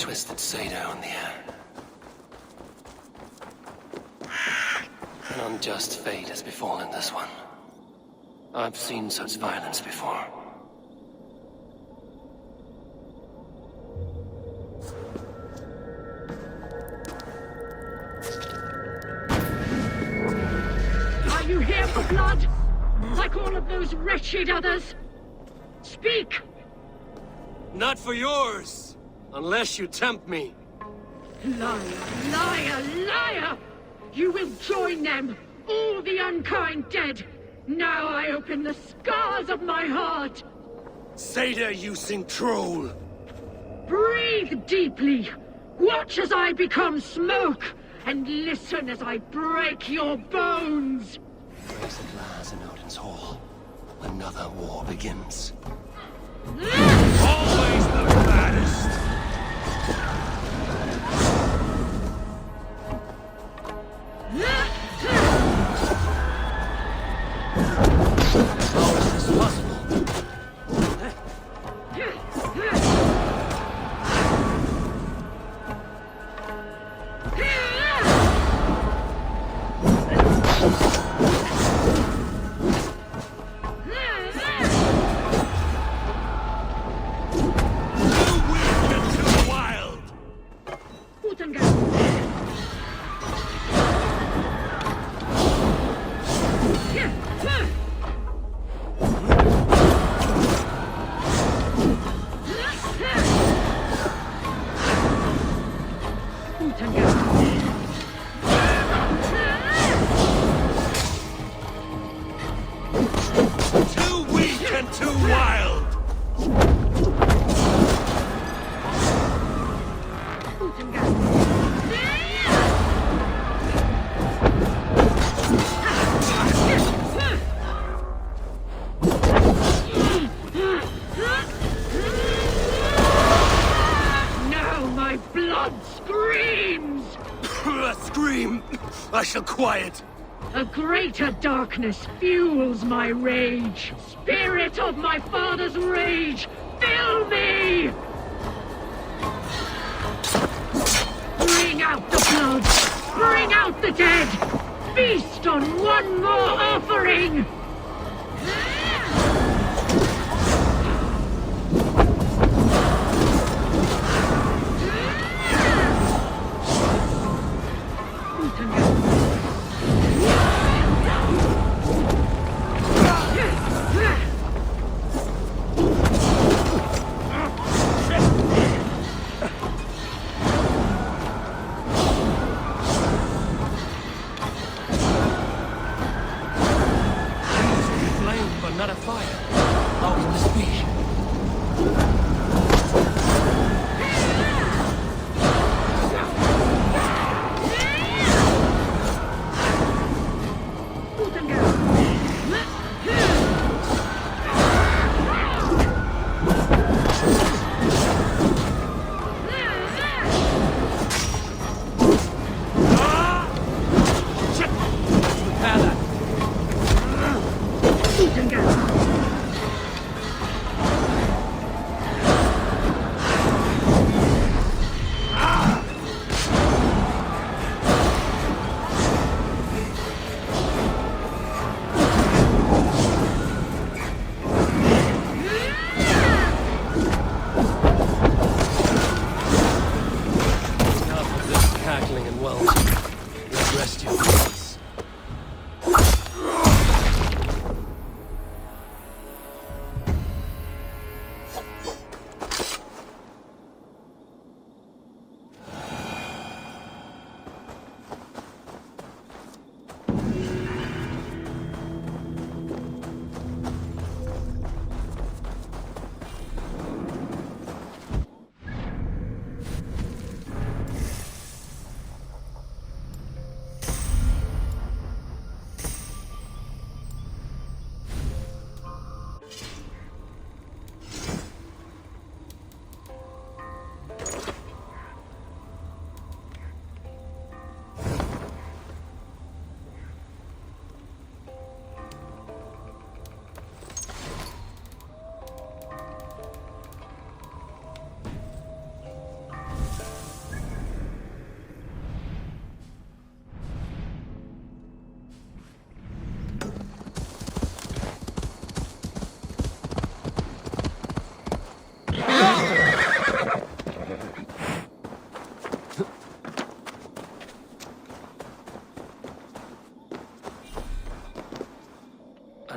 twisted Seder on the air. An unjust fate has befallen this one. I've seen such violence before. Are you here for blood? Like all of those wretched others? Speak! Not for yours, unless you tempt me. Liar, liar, liar! You will join them, all the unkind dead. Now I open the scars of my heart. Seder using troll. Breathe deeply. Watch as I become smoke, and listen as I break your bones. Raise the glass in Odin's hall. Another war begins. Always the baddest! How is this possible? I shall quiet. A greater darkness fuels my rage. Spirit of my father's rage, fill me! Bring out the blood! Bring out the dead! Feast on one more offering!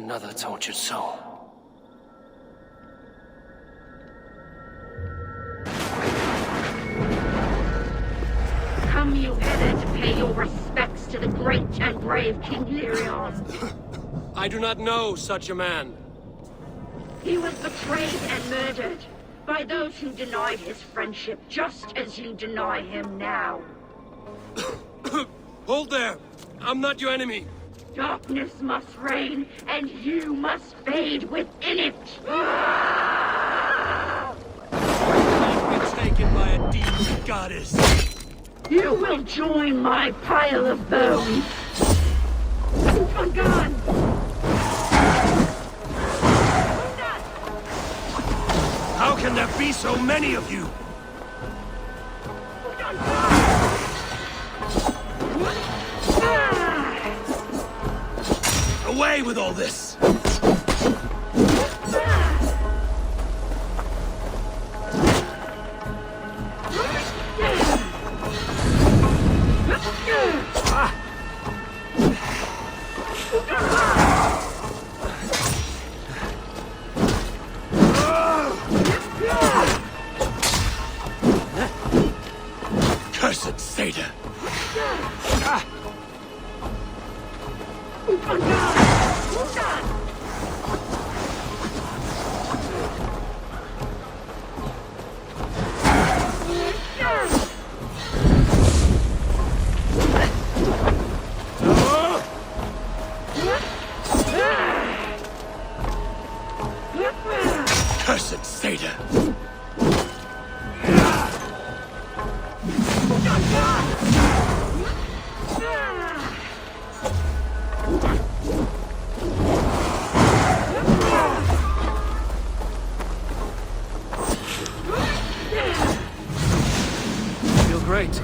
Another tortured soul. Come you hither to pay your respects to the great and brave King Lyrion. I do not know such a man. He was betrayed and murdered by those who denied his friendship, just as you deny him now. Hold there! I'm not your enemy! Darkness must reign, and you must fade within it! I've been taken by a demon goddess. You will join my pile of bones! On gun! How can there be so many of you? Away with all this! Cursed Seder! Cursed Seder! Feel great.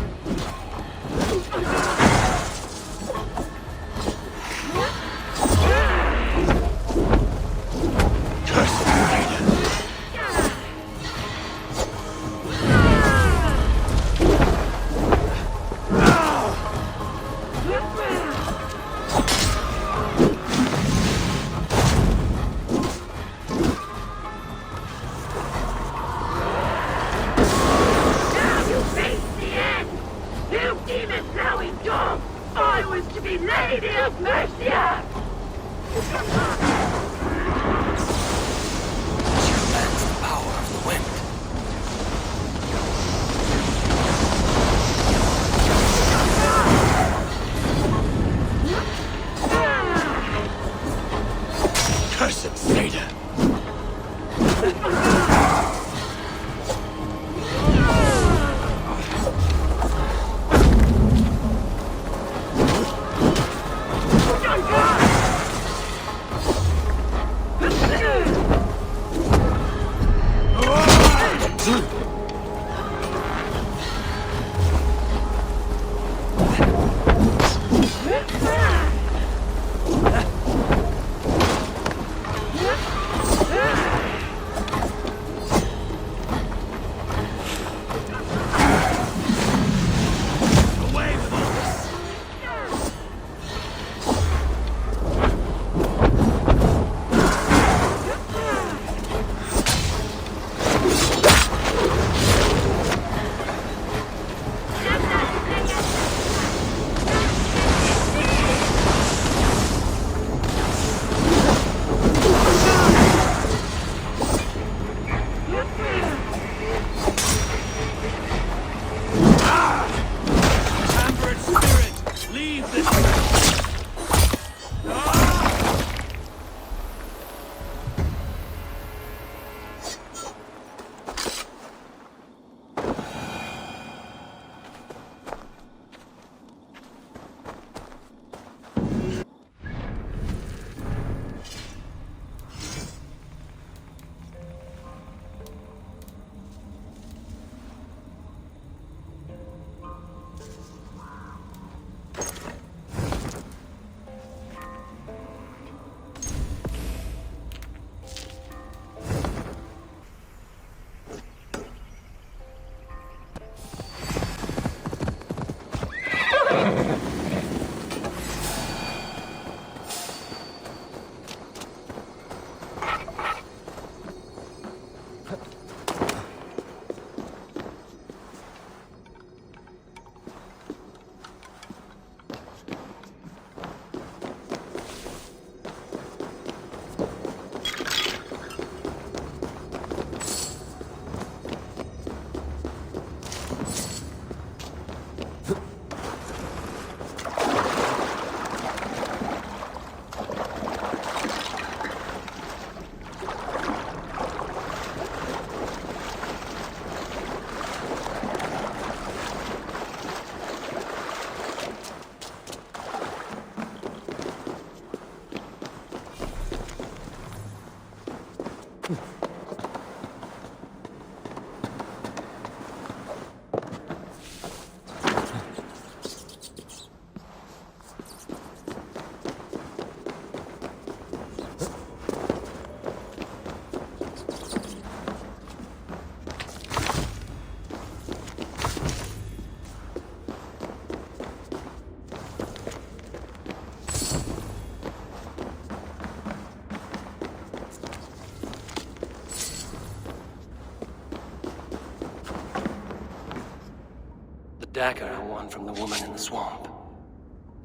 dagger I won from the woman in the swamp.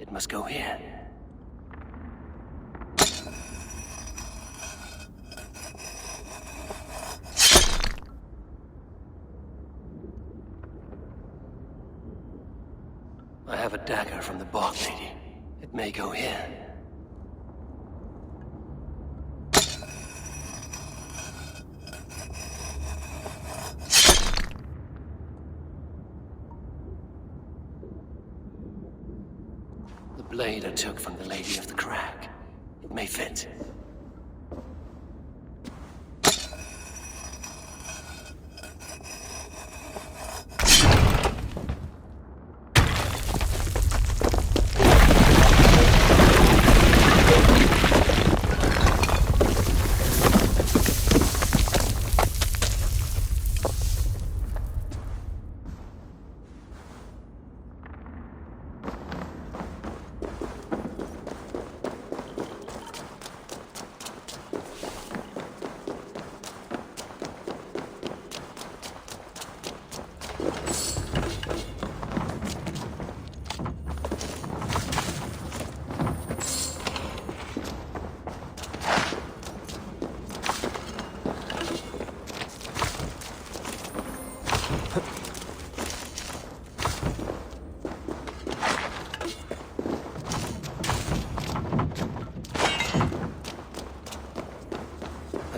It must go here. I have a dagger from the Bog Lady. It may go here. The blade I took from the Lady of the Crag. It may fit.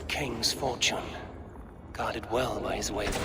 King's fortune, guarded well by his waver.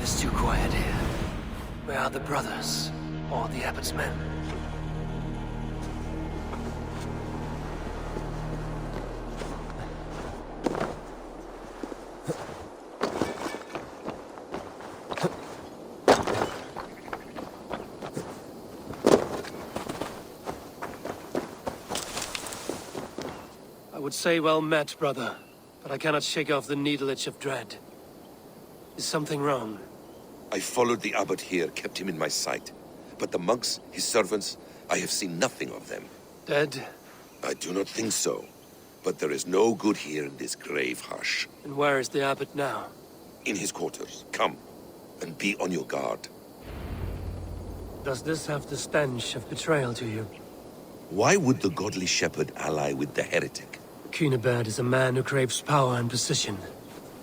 It's too quiet here. Where are the brothers? Or the abbot's men? I would say well met, brother, but I cannot shake off the needle itch of dread. Is something wrong? I followed the abbot here, kept him in my sight. But the monks, his servants, I have seen nothing of them. Dead? I do not think so. But there is no good here in this grave hush. And where is the abbot now? In his quarters. Come, and be on your guard. Does this have the stench of betrayal to you? Why would the godly shepherd ally with the heretic? Cunibert is a man who craves power and position.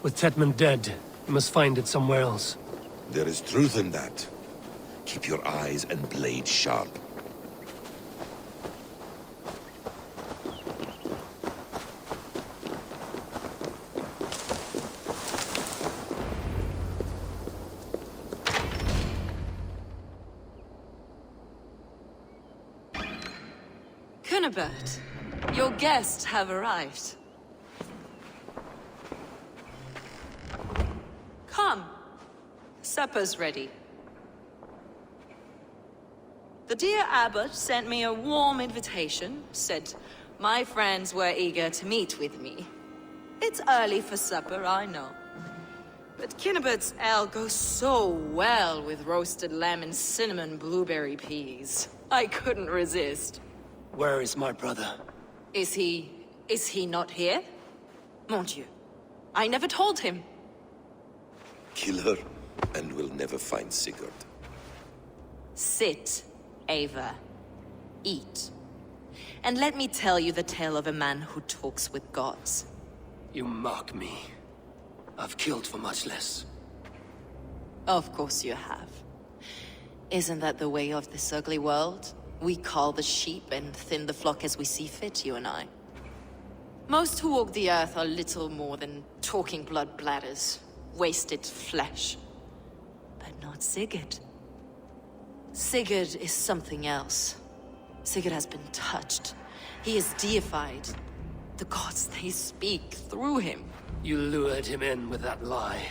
With Tedman dead, he must find it somewhere else. There is truth in that. Keep your eyes and blade sharp. Cunibert, your guests have arrived. Come. Supper's ready. The dear abbot sent me a warm invitation, said my friends were eager to meet with me. It's early for supper, I know. But Cunibert's ale goes so well with roasted lamb and cinnamon blueberry peas. I couldn't resist. Where is my brother? Is he not here? Mon Dieu, I never told him. Kill her, and we'll never find Sigurd. Sit, Eivor. Eat. And let me tell you the tale of a man who talks with gods. You mock me. I've killed for much less. Of course you have. Isn't that the way of this ugly world? We call the sheep and thin the flock as we see fit, you and I. Most who walk the earth are little more than talking blood bladders, wasted flesh. But not Sigurd. Sigurd is something else. Sigurd has been touched. He is deified. The gods, they speak through him. You lured him in with that lie.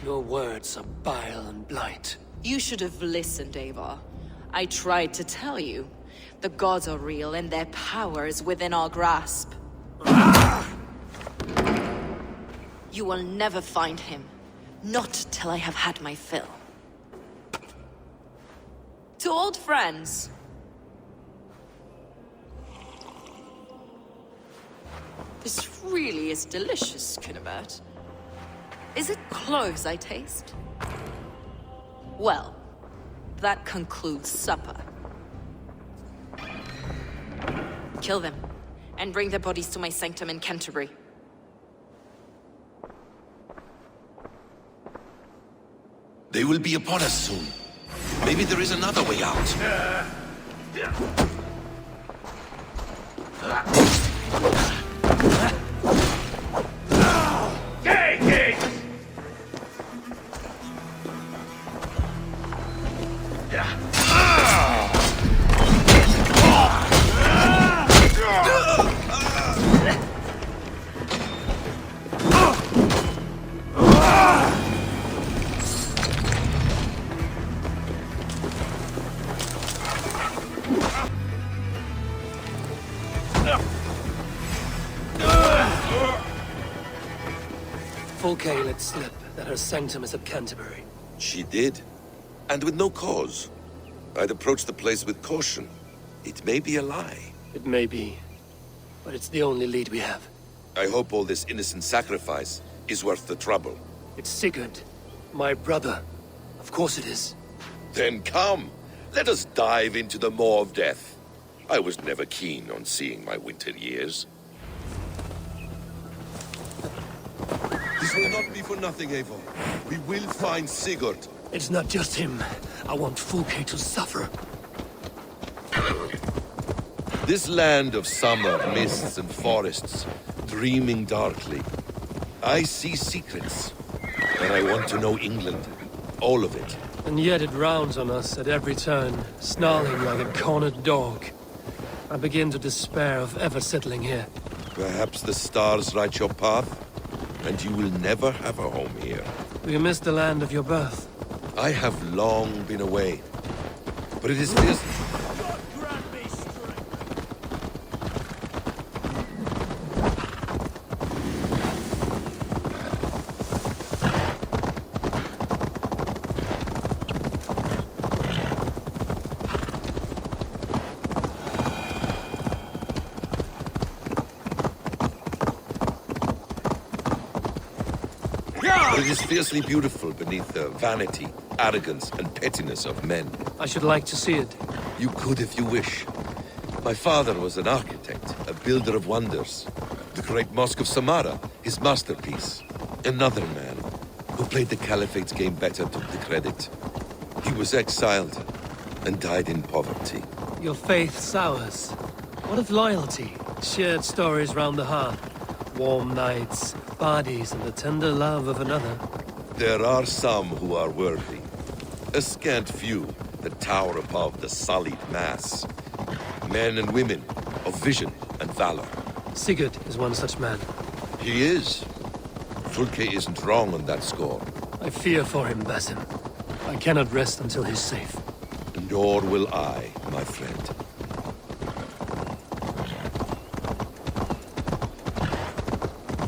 Your words are bile and blight. You should have listened, Eivor. I tried to tell you. The gods are real and their power is within our grasp. You will never find him. Not till I have had my fill. To old friends. This really is delicious, Cynibert. Is it cloves I taste? Well, that concludes supper. Kill them, and bring their bodies to my sanctum in Canterbury. They will be upon us soon. Maybe there is another way out. Take it! Fulke let slip that her sanctum is at Canterbury. She did, and with no cause. I'd approach the place with caution. It may be a lie. It may be, but it's the only lead we have. I hope all this innocent sacrifice is worth the trouble. It's Sigurd, my brother. Of course it is. Then come, let us dive into the maw of death. I was never keen on seeing my winter years. This will not be for nothing, Eivor. We will find Sigurd. It's not just him. I want Fulke to suffer. This land of summer, mists and forests, dreaming darkly. I see secrets, and I want to know England. All of it. And yet it rounds on us at every turn, snarling like a cornered dog. I begin to despair of ever settling here. Perhaps the stars write your path, and you will never have a home here. Do you miss the land of your birth? I have long been away, but it is fierce. It is fiercely beautiful beneath the vanity, arrogance, and pettiness of men. I should like to see it. You could if you wish. My father was an architect, a builder of wonders. The great Mosque of Samarra, his masterpiece. Another man who played the Caliphate's game better took the credit. He was exiled and died in poverty. Your faith sours. What of loyalty? Shared stories round the hearth. Warm nights, parties, and the tender love of another. There are some who are worthy. A scant few that tower above the sullied mass. Men and women of vision and valor. Sigurd is one such man. He is. Fulke isn't wrong on that score. I fear for him, Basim. I cannot rest until he's safe. Nor will I, my friend.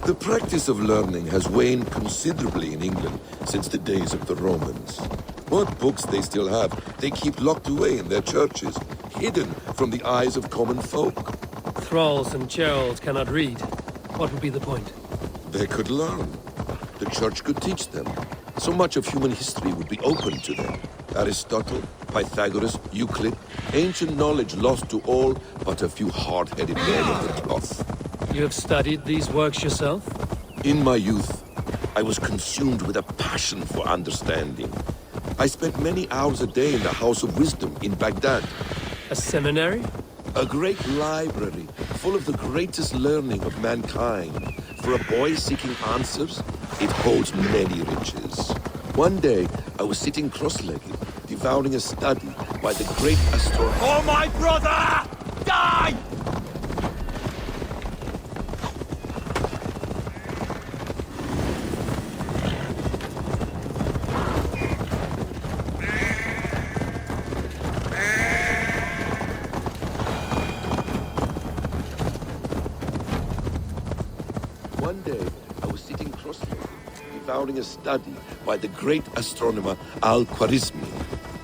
The practice of learning has waned considerably in England since the days of the Romans. What books they still have, they keep locked away in their churches, hidden from the eyes of common folk. Thralls and churls cannot read. What would be the point? They could learn. The church could teach them. So much of human history would be open to them. Aristotle, Pythagoras, Euclid, ancient knowledge lost to all but a few hard-headed men of the cloth. You have studied these works yourself? In my youth, I was consumed with a passion for understanding. I spent many hours a day in the House of Wisdom in Baghdad. A seminary? A great library full of the greatest learning of mankind. For a boy seeking answers, it holds many riches. One day, I was sitting cross-legged, devouring a study by the great astronomer. Oh, my brother! Die! One day, I was sitting cross-legged, devouring a study by the great astronomer Al-Khwarizmi.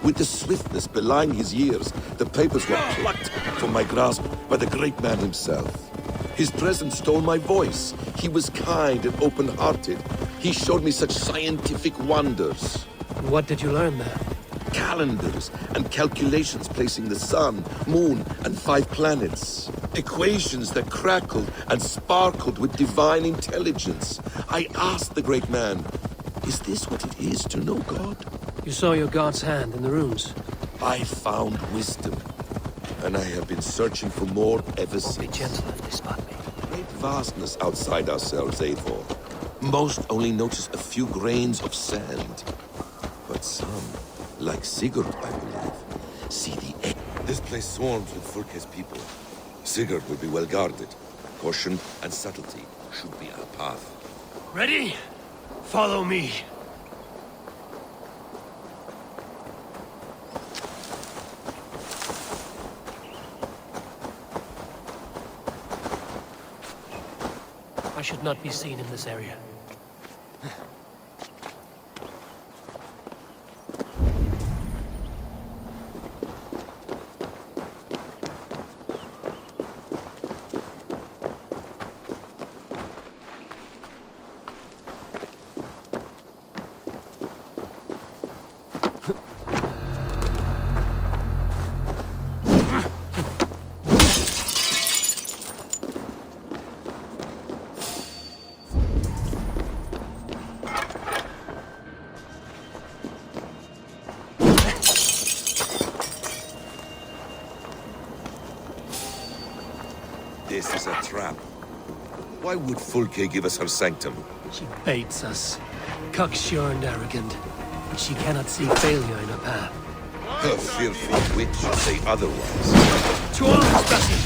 With the swiftness belying his years, the papers were plucked from my grasp by the great man himself. His presence stole my voice. He was kind and open-hearted. He showed me such scientific wonders. What did you learn there? Calendars and calculations placing the sun, moon, and 5 planets. Equations that crackled and sparkled with divine intelligence. I asked the great man, is this what it is to know God? You saw your god's hand in the runes. I found wisdom, and I have been searching for more ever Be since. gentle if they spot me. Great vastness outside ourselves, Eivor. Most only notice a few grains of sand. But some, like Sigurd, I believe, see the egg. This place swarms with Fulke's people. Sigurd will be well guarded. Caution and subtlety should be our path. Ready? Follow me. I should not be seen in this area. This is a trap. Why would Fulke give us her sanctum? She baits us. Cocksure and arrogant. But she cannot see failure in her path. Her fearful witch should say otherwise. To arms, Bessie!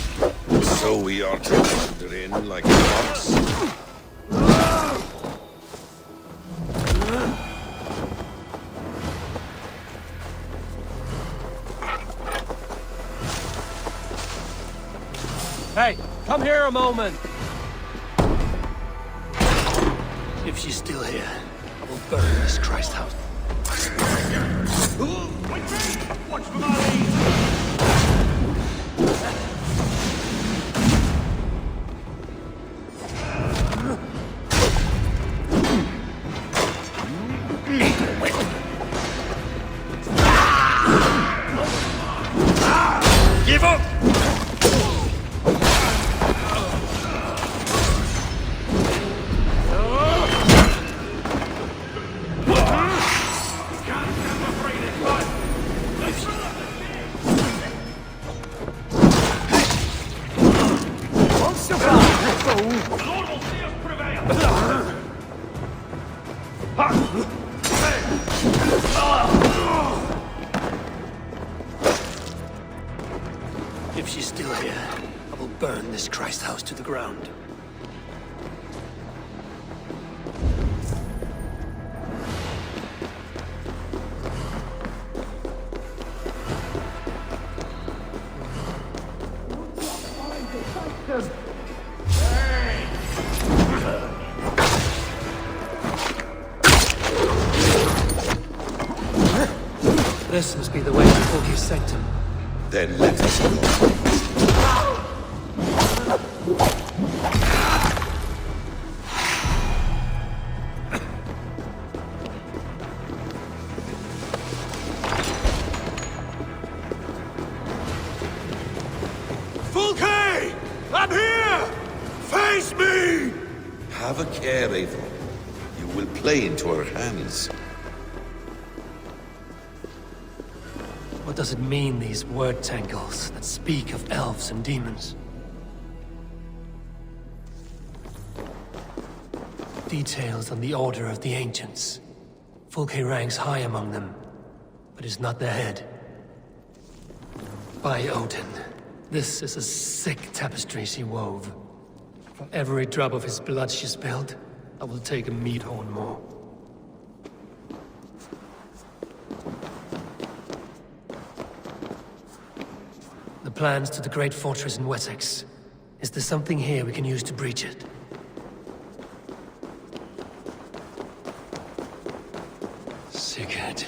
So we are to wander in like a fox? Hey, come here a moment! If she's still here, I will burn this Christ house. Watch for my lead! Give up! If she's still here, I will burn this Christ house to the ground. This must be the way to Fulke's sanctum. Then let us go. Fulke! I'm here! Face me! Have a care, Eivor. You will play into her hands. What does it mean, these word tangles that speak of elves and demons? Details on the order of the ancients. Fulke ranks high among them, but is not their head. By Odin, this is a sick tapestry she wove. For every drop of his blood she spilled, I will take a meat horn more. The plans to the great fortress in Wessex. Is there something here we can use to breach it? Sigurd.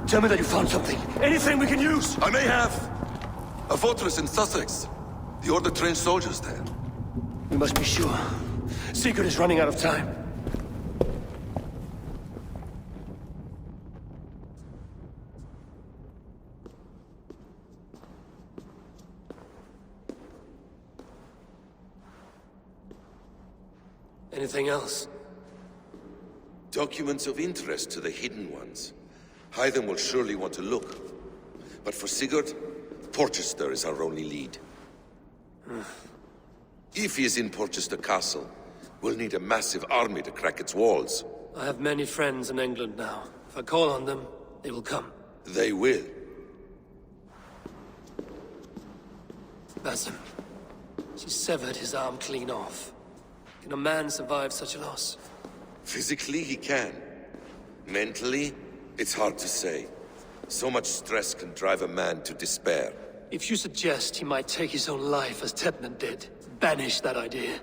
Tell me that you found something. Anything we can use! I may have. A fortress in Sussex. The Order trained soldiers there. We must be sure. Sigurd is running out of time. Anything else? Documents of interest to the Hidden Ones. Hyden will surely want to look. But for Sigurd, Porchester is our only lead. If he is in Porchester Castle, we'll need a massive army to crack its walls. I have many friends in England now. If I call on them, they will come. They will. Basim. She severed his arm clean off. Can a man survive such a loss? Physically, he can. Mentally, it's hard to say. So much stress can drive a man to despair. If you suggest he might take his own life as Tebnan did, banish that idea.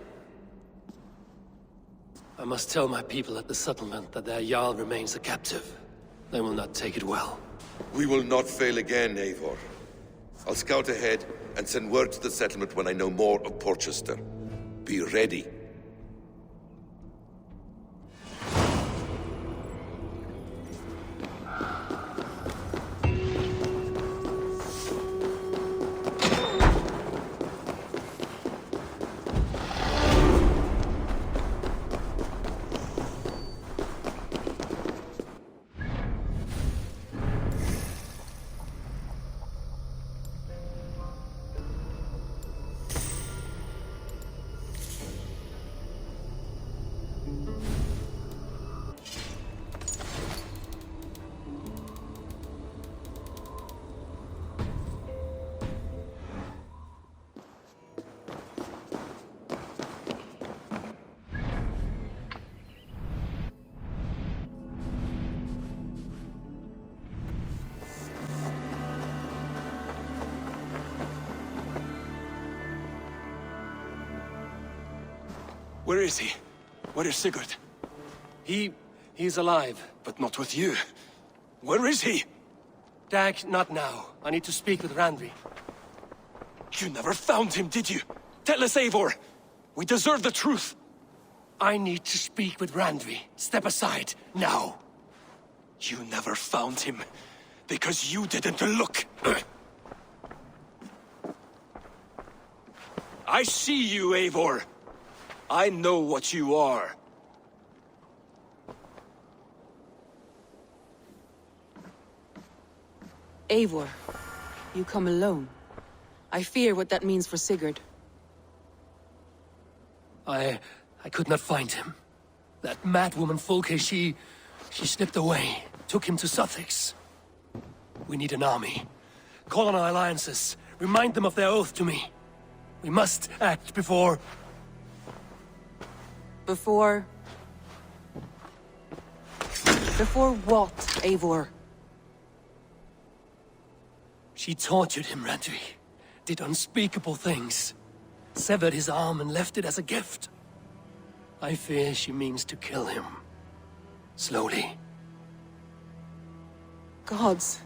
I must tell my people at the settlement that their Jarl remains a captive. They will not take it well. We will not fail again, Eivor. I'll scout ahead and send word to the settlement when I know more of Porchester. Be ready. Where is he? Where is Sigurd? He's alive. But not with you. Where is he? Dag, not now. I need to speak with Randvi. You never found him, did you? Tell us, Eivor. We deserve the truth. I need to speak with Randvi. Step aside, now. You never found him, because you didn't look. I see you, Eivor. I know what you are. Eivor, you come alone. I fear what that means for Sigurd. I could not find him. That mad woman Fulke, she slipped away, took him to Sussex. We need an army. Call on our alliances. Remind them of their oath to me. We must act before... Before what, Eivor? She tortured him, Randvi. Did unspeakable things. Severed his arm and left it as a gift. I fear she means to kill him. Slowly. Gods.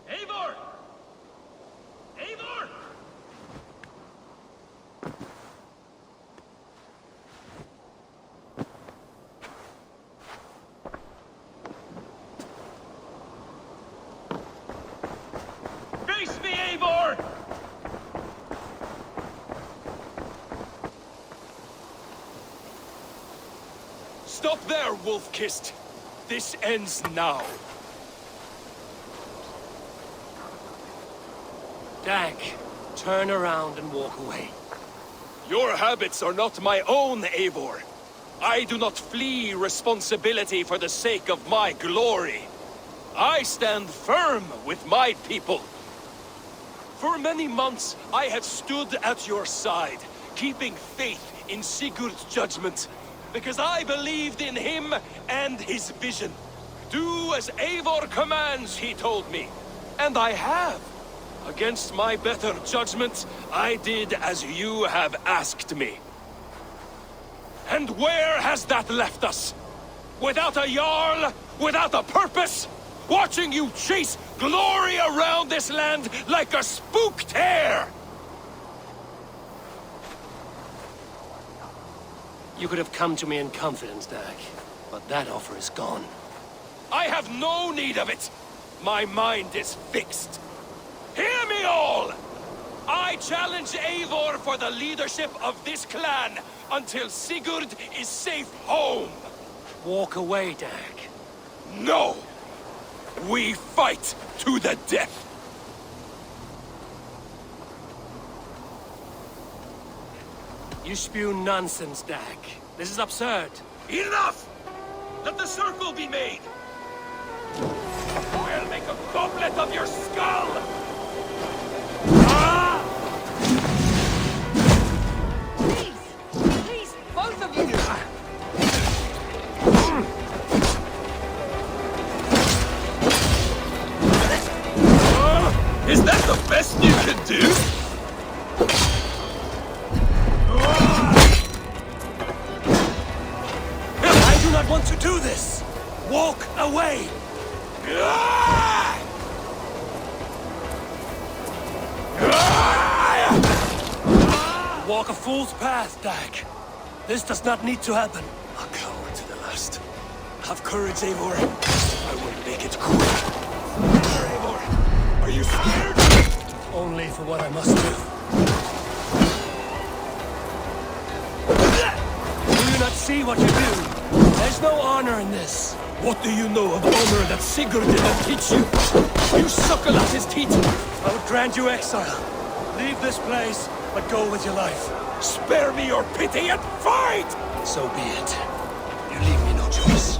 Eivor! Eivor! Face me, Eivor! Stop there, wolf-kissed. This ends now. Dag, turn around and walk away. Your habits are not my own, Eivor. I do not flee responsibility for the sake of my glory. I stand firm with my people. For many months, I have stood at your side, keeping faith in Sigurd's judgment, because I believed in him and his vision. Do as Eivor commands, he told me, and I have. Against my better judgment, I did as you have asked me. And where has that left us? Without a Jarl? Without a purpose? Watching you chase glory around this land like a spooked hare! You could have come to me in confidence, Dag, but that offer is gone. I have no need of it! My mind is fixed. Hear me all! I challenge Eivor for the leadership of this clan until Sigurd is safe home! Walk away, Dag. No! We fight to the death! You spew nonsense, Dag. This is absurd. Enough! Let the circle be made! I'll make a goblet of your skull! Ah! Please, both of you! Is that the best you can do? I do not want to do this! Walk away! Walk a fool's path, Dag. This does not need to happen. A coward to the last. Have courage, Eivor. I will make it quick. Eivor, are you scared? Only for what I must do. Do you not see what you do? There's no honor in this. What do you know of honor that Sigurd did not teach you? You suckle at his teeth. I would grant you exile. Leave this place, but go with your life. Spare me your pity and fight! So be it. You leave me no choice.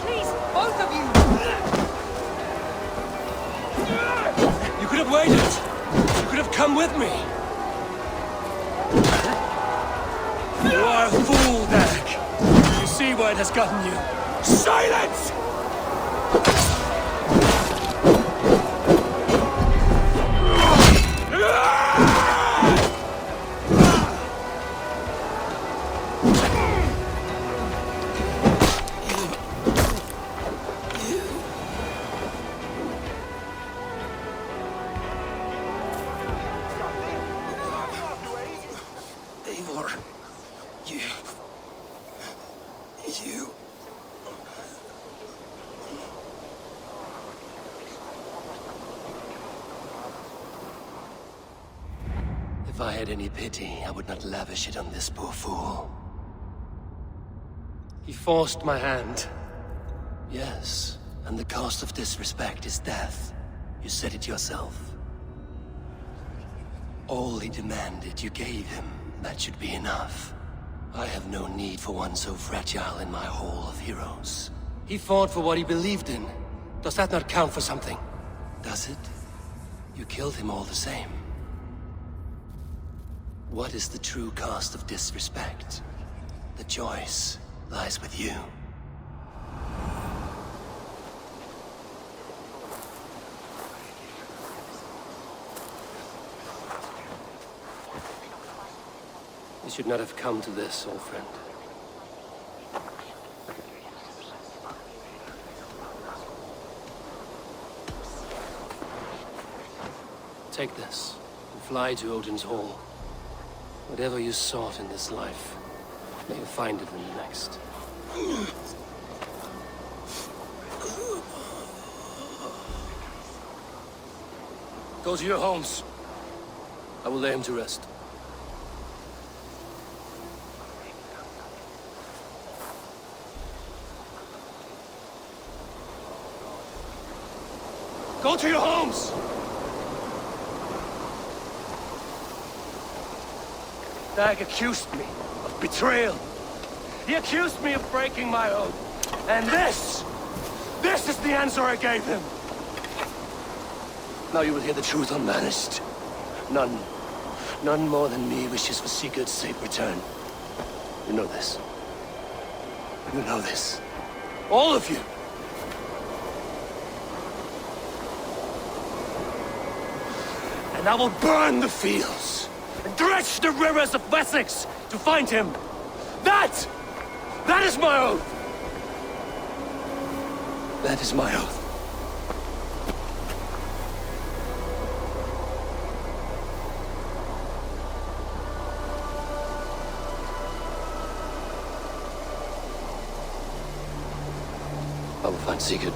Please, both of you! You could have waited. You could have come with me. You are a fool, Dag. You see why it has gotten you. Silence! you. If I had any pity, I would not lavish it on this poor fool. He forced my hand. Yes, and the cost of disrespect is death. You said it yourself. All he demanded, you gave him. That should be enough. I have no need for one so fragile in my hall of heroes. He fought for what he believed in. Does that not count for something? Does it? You killed him all the same. What is the true cost of disrespect? The choice lies with you. You should not have come to this, old friend. Take this, and fly to Odin's Hall. Whatever you sought in this life, may you find it in the next. Go to your homes. I will lay him to rest. Go to your homes! Dag accused me of betrayal. He accused me of breaking my oath. And this is the answer I gave him. Now you will hear the truth unmanaged. None more than me wishes for Sigurd's safe return. You know this. You know this. All of you. And I will burn the fields and dredge the rivers of Wessex to find him. That is my oath. That is my oath. I will find Sigurd.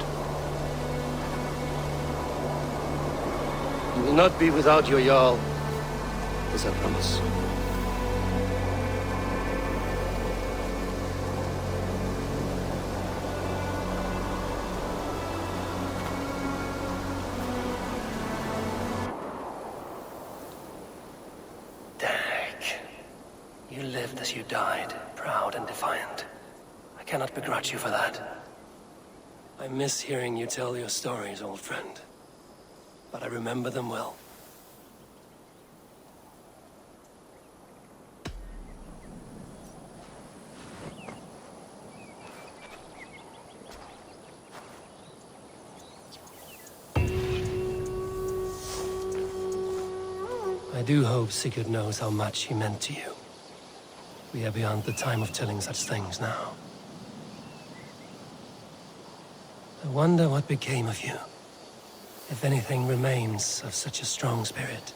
You will not be without your Jarl, as I promise. Dag, you lived as you died, proud and defiant. I cannot begrudge you for that. I miss hearing you tell your stories, old friend. But I remember them well. I do hope Sigurd knows how much he meant to you. We are beyond the time of telling such things now. I wonder what became of you. If anything remains of such a strong spirit.